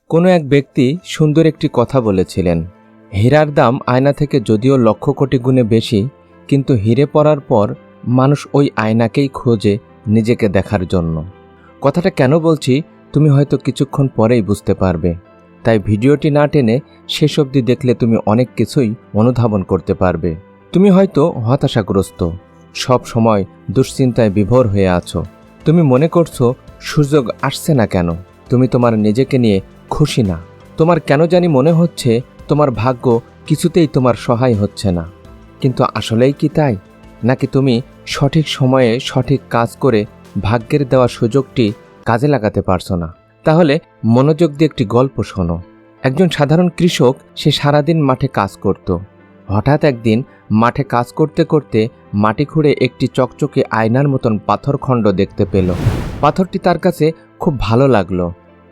কোনো এক ব্যক্তি সুন্দর একটি কথা বলেছিলেন, হীরার দাম আয়না থেকে যদিও লক্ষ কোটি গুণে বেশি, কিন্তু হিরে পড়ার পর মানুষ ওই আয়নাকেই খোঁজে নিজেকে দেখার জন্য। কথাটা কেন বলছি তুমি হয়তো কিছুক্ষণ পরেই বুঝতে পারবে, তাই ভিডিওটি না টেনে শেষ অবধি দেখলে তুমি অনেক কিছুই অনুধাবন করতে পারবে। তুমি হয়তো হতাশাগ্রস্ত, সব সময় দুশ্চিন্তায় বিভোর হয়ে আছো। তুমি মনে করছো সুযোগ আসছে না কেন, তুমি তোমার নিজেকে নিয়ে খুশি না। তোমার কেন জানি মনে হচ্ছে তোমার ভাগ্য কিছুতেই তোমার সহায় হচ্ছে না। কিন্তু আসলেই কি তাই? নাকি তুমি সঠিক সময়ে সঠিক কাজ করে ভাগ্যের দেওয়া সুযোগটি কাজে লাগাতে পারছো না? তাহলে মনোযোগ দিয়ে একটি গল্প শোনো। একজন সাধারণ কৃষক, সে সারাদিন মাঠে কাজ করত। হঠাৎ একদিন মাঠে কাজ করতে করতে মাটি খুঁড়ে একটি চকচকে আয়নার মতন পাথরখণ্ড দেখতে পেল। পাথরটি তার কাছে খুব ভালো লাগলো।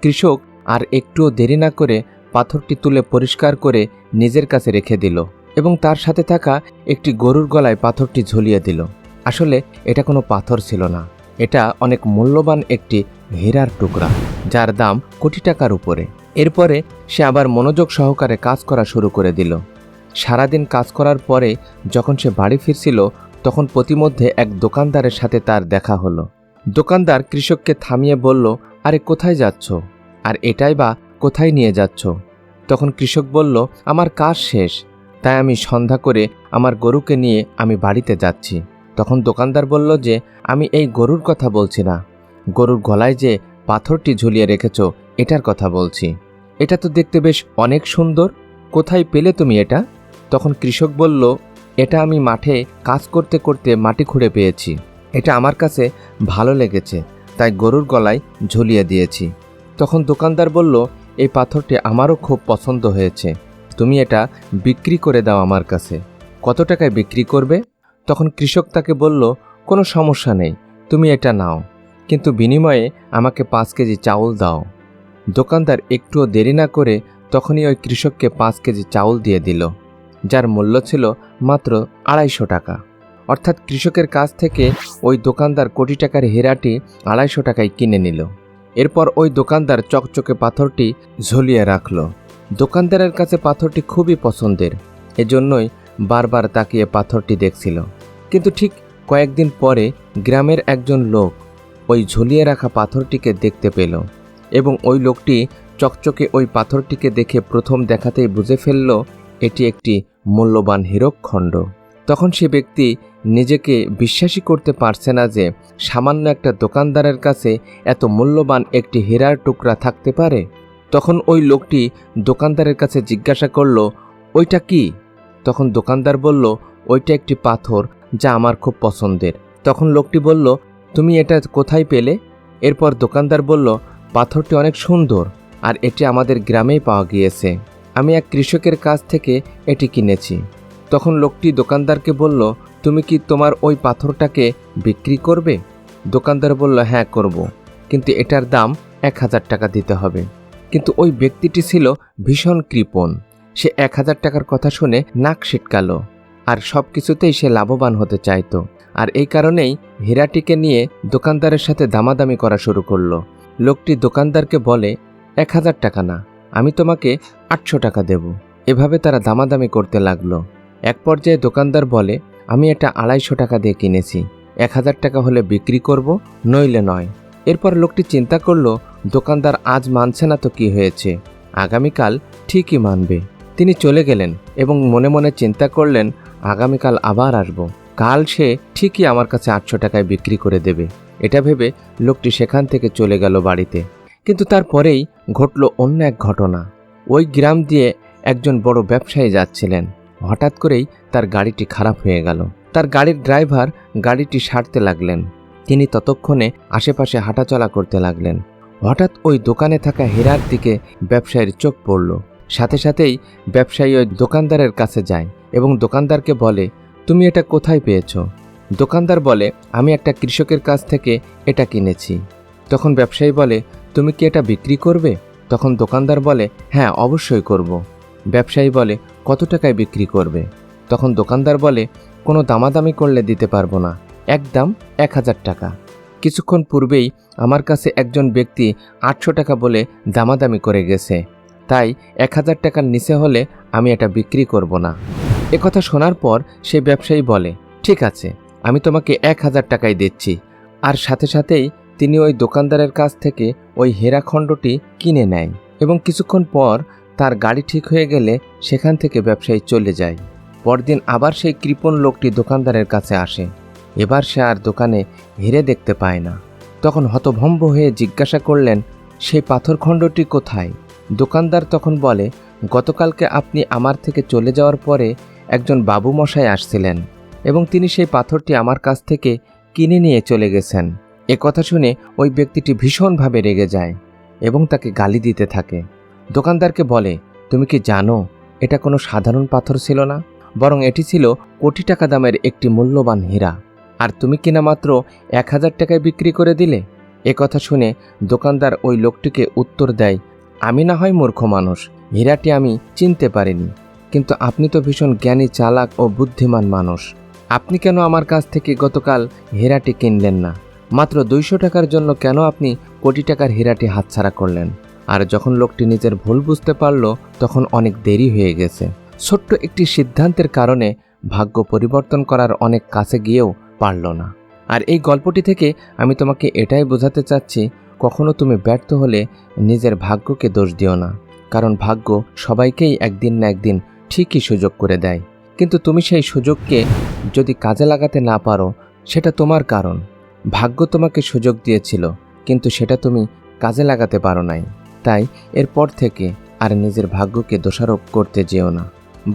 কৃষক আর একটুও দেরি না করে পাথরটি তুলে পরিষ্কার করে নিজের কাছে রেখে দিল এবং তার সাথে থাকা একটি গরুর গলায় পাথরটি ঝুলিয়ে দিল। আসলে এটা কোনো পাথর ছিল না, এটা অনেক মূল্যবান একটি হীরার টুকরা, যার দাম কোটি টাকার উপরে। এরপরে সে আবার মনোযোগ সহকারে কাজ করা শুরু করে দিল। সারাদিন কাজ করার পরে যখন সে বাড়ি ফিরছিল, তখন প্রতিমধ্যে এক দোকানদারের সাথে তার দেখা হলো। দোকানদার কৃষককে থামিয়ে বলল, আরে কোথায় যাচ্ছ? আর এটাই বা কোথায় নিয়ে যাচ্ছ? তখন কৃষক বলল, আমার কাজ শেষ, তাই আমি সন্ধ্যা করে আমার গরুকে নিয়ে আমি বাড়িতে যাচ্ছি। তখন দোকানদার বলল যে, আমি এই গরুর কথা বলছি না, গরুর গলায় যে পাথরটি ঝুলিয়ে রেখেছ এটার কথা বলছি। এটা তো দেখতে বেশ অনেক সুন্দর, কোথায় পেলে তুমি এটা? তখন কৃষক বলল, এটা আমি মাঠে কাজ করতে করতে মাটি খুঁড়ে পেয়েছি। এটা আমার কাছে ভালো লেগেছে, তাই গরুর গলায় ঝুলিয়ে দিয়েছি। তখন দোকানদার বলল, এই পাথরটি আমারও খুব পছন্দ হয়েছে, তুমি এটা বিক্রি করে দাও আমার কাছে। কত টাকায় বিক্রি করবে? তখন কৃষক তাকে বলল, কোনো সমস্যা নেই, তুমি এটা নাও, কিন্তু বিনিময়ে আমাকে 5 কেজি চাউল দাও। দোকানদার একটুও দেরি না করে তখনই ওই কৃষককে 5 কেজি চাউল দিয়ে দিল, যার মূল্য ছিল মাত্র 250 টাকা। অর্থাৎ কৃষকের কাছ থেকে ওই দোকানদার কোটি টাকার হীরাটি 250 টাকায় কিনে নিল। এরপর ওই দোকানদার চকচকে পাথরটি ঝুলিয়ে রাখল। দোকানদারের কাছে পাথরটি খুবই পছন্দের, এজন্যই বারবার তাকিয়ে পাথরটি দেখছিল। কিন্তু ঠিক কয়েকদিন পরে গ্রামের একজন লোক ওই ঝুলিয়ে রাখা পাথরটিকে দেখতে পেল এবং ওই লোকটি চকচকে ওই পাথরটিকে দেখে প্রথম দেখাতেই বুঝে ফেলল এটি একটি মূল্যবান হীরকখণ্ড। তখন সে ব্যক্তি নিজেকে বিশ্বাসই করতে পারছে না যে সামান্য একটা দোকানদারের কাছে এত মূল্যবান একটি হীরার টুকরা থাকতে পারে। তখন ওই লোকটি দোকানদারের কাছে জিজ্ঞাসা করল, ওইটা কি? তখন দোকানদার বলল, ওইটা একটি পাথর, যা আমার খুব পছন্দের। তখন লোকটি বলল, তুমি এটা কোথায় পেলে? এরপর দোকানদার বলল, পাথরটি অনেক সুন্দর, আর এটি আমাদের গ্রামেই পাওয়া গিয়েছে, আমি এক কৃষকের কাছ থেকে এটি কিনেছি। তখন লোকটি দোকানদারকে বলল, তুমি কি তোমার ওই পাথরটাকে বিক্রি করবে? দোকানদার বলল, হ্যাঁ করব, কিন্তু এটার দাম 1000 টাকা দিতে হবে। কিন্তু ওই ব্যক্তিটি ছিল ভীষণ কৃপণ, সে 1000 টাকার কথা শুনে নাক সিটকালো, আর সব কিছুতেই সে লাভবান হতে চাইতো। আর এই কারণেই হীরাটিকে নিয়ে দোকানদারের সাথে দামাদামি করা শুরু করলো। লোকটি দোকানদারকে বলে, 1000 টাকা না, আমি তোমাকে 800 টাকা দেব। এভাবে তারা দামাদামি করতে লাগলো। এক পর্যায়ে দোকানদার বলে, আমি এটা 250 টাকা দিয়ে কিনেছি, 1000 টাকা হলে বিক্রি করব, নইলে নয়। এরপর লোকটি চিন্তা করলো, দোকানদার আজ মানছে না তো কি হয়েছে, আগামীকাল ঠিকই মানবে। তিনি চলে গেলেন এবং মনে মনে চিন্তা করলেন, আগামীকাল আবার আসব, কাল সে ঠিকই আমার কাছে 800 টাকায় বিক্রি করে দেবে। এটা ভেবে লোকটি সেখান থেকে চলে গেল বাড়িতে। কিন্তু তারপরেই ঘটল অন্য এক ঘটনা। ওই গ্রাম দিয়ে একজন বড় ব্যবসায়ী যাচ্ছিলেন। হঠাৎ করেই তার গাড়িটি খারাপ হয়ে গেল। তার গাড়ির ড্রাইভার গাড়িটি সারতে লাগলেন, তিনি ততক্ষণে আশেপাশে হাঁটাচলা করতে লাগলেন। হঠাৎ ওই দোকানে থাকা হীরার দিকে ব্যবসায়ীর চোখ পড়ল। সাথে সাথেই ব্যবসায়ী ওই দোকানদারের কাছে যায় এবং দোকানদারকে বলে, তুমি এটা কোথায় পেয়েছো? দোকানদার বলে, আমি একটা কৃষকের কাছ থেকে এটা কিনেছি। তখন ব্যবসায়ী বলে, তুমি কি এটা বিক্রি করবে? তখন দোকানদার বলে, হ্যাঁ অবশ্যই করব। ব্যবসায়ী বলে, কত টাকায় বিক্রি করবে? তখন দোকানদার বলে, কোনো দামাদামি করলে দিতে পারবো না, একদম 1000 টাকা। কিছুক্ষণ পূর্বেই আমার কাছে একজন ব্যক্তি 800 টাকা বলে দামাদামি করে গেছে, তাই 1000 টাকার নিচে হলে আমি এটা বিক্রি করব না। একথা শোনার পর সেই ব্যবসায়ী বলে, ঠিক আছে, আমি তোমাকে 1000 টাকাই দিচ্ছি। আর সাথে সাথেই তিনি ওই দোকানদারের কাছ থেকে ওই হীরাখণ্ডটি কিনে নেয় এবং কিছুক্ষণ পর তার গাড়ি ঠিক হয়ে গেলে সেখান থেকে ব্যবসায়ী চলে যায়। পরদিন আবার সেই কৃপণ লোকটি দোকানদারের কাছে আসে। এবার সে আর দোকানে হিরে দেখতে পায় না। তখন হতভম্ব হয়ে জিজ্ঞাসা করলেন, সেই পাথরখণ্ডটি কোথায়? দোকানদার তখন বলে, গতকালকে আপনি আমার থেকে চলে যাওয়ার পরে একজন বাবু মশাই আসছিলেন এবং তিনি সেই পাথরটি আমার কাছ থেকে কিনে নিয়ে চলে গেছেন। কথা শুনে ওই ব্যক্তিটি ভীষণভাবে রেগে যায় এবং তাকে গালি দিতে থাকে। দোকানদারকে বলে, তুমি কি জানো এটা কোনো সাধারণ পাথর ছিল না, বরং এটি ছিল কোটি টাকা দামের একটি মূল্যবান হীরা, আর তুমি কিনা মাত্র 1000 টাকায় বিক্রি করে দিলে। কথা শুনে দোকানদার ওই লোকটিকে উত্তর দেয়, আমি না হয় মূর্খ মানুষ, হীরাটি আমি চিনতে পারিনি, কিন্তু আপনি তো ভীষণ জ্ঞানী, চালাক ও বুদ্ধিমান মানুষ। আপনি কেন আমার কাছ থেকে গতকাল হীরাটি কিনলেন না? মাত্র 200 টাকার জন্য কেন আপনি কোটি টাকার হীরাটি হাতছাড়া করলেন? আর যখন লোকটি নিজের ভুল বুঝতে পারল তখন অনেক দেরি হয়ে গেছে। ছোট্ট একটি সিদ্ধান্তের কারণে ভাগ্য পরিবর্তন করার অনেক কাছে গিয়েও পারল না। আর এই গল্পটি থেকে আমি তোমাকে এটাই বোঝাতে চাচ্ছি, কখনো তুমি ব্যর্থ হলে নিজের ভাগ্যকে দোষ দিও না, কারণ ভাগ্য সবাইকেই একদিন না একদিন ঠিকই সুযোগ করে দেয়। কিন্তু তুমি সেই সুযোগকে যদি কাজে লাগাতে না পারো, সেটা তোমার কারণ। ভাগ্য তোমাকে সুযোগ দিয়েছিল, কিন্তু সেটা তুমি কাজে লাগাতে পারো নাই। তাই এরপর থেকে আর নিজের ভাগ্যকে দোষারোপ করতে যেও না,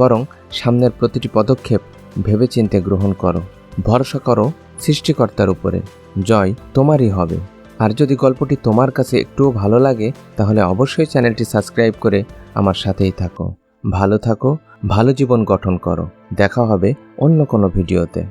বরং সামনের প্রতিটি পদক্ষেপ ভেবেচিন্তে গ্রহণ করো। ভরসা করো সৃষ্টিকর্তার উপরে, জয় তোমারই হবে। আর যদি গল্পটি তোমার কাছে একটুও ভালো লাগে তাহলে অবশ্যই চ্যানেলটি সাবস্ক্রাইব করে আমার সাথেই থাকো। ভালো থাকো, ভালো জীবন গঠন করো। দেখা হবে অন্য কোনো ভিডিওতে।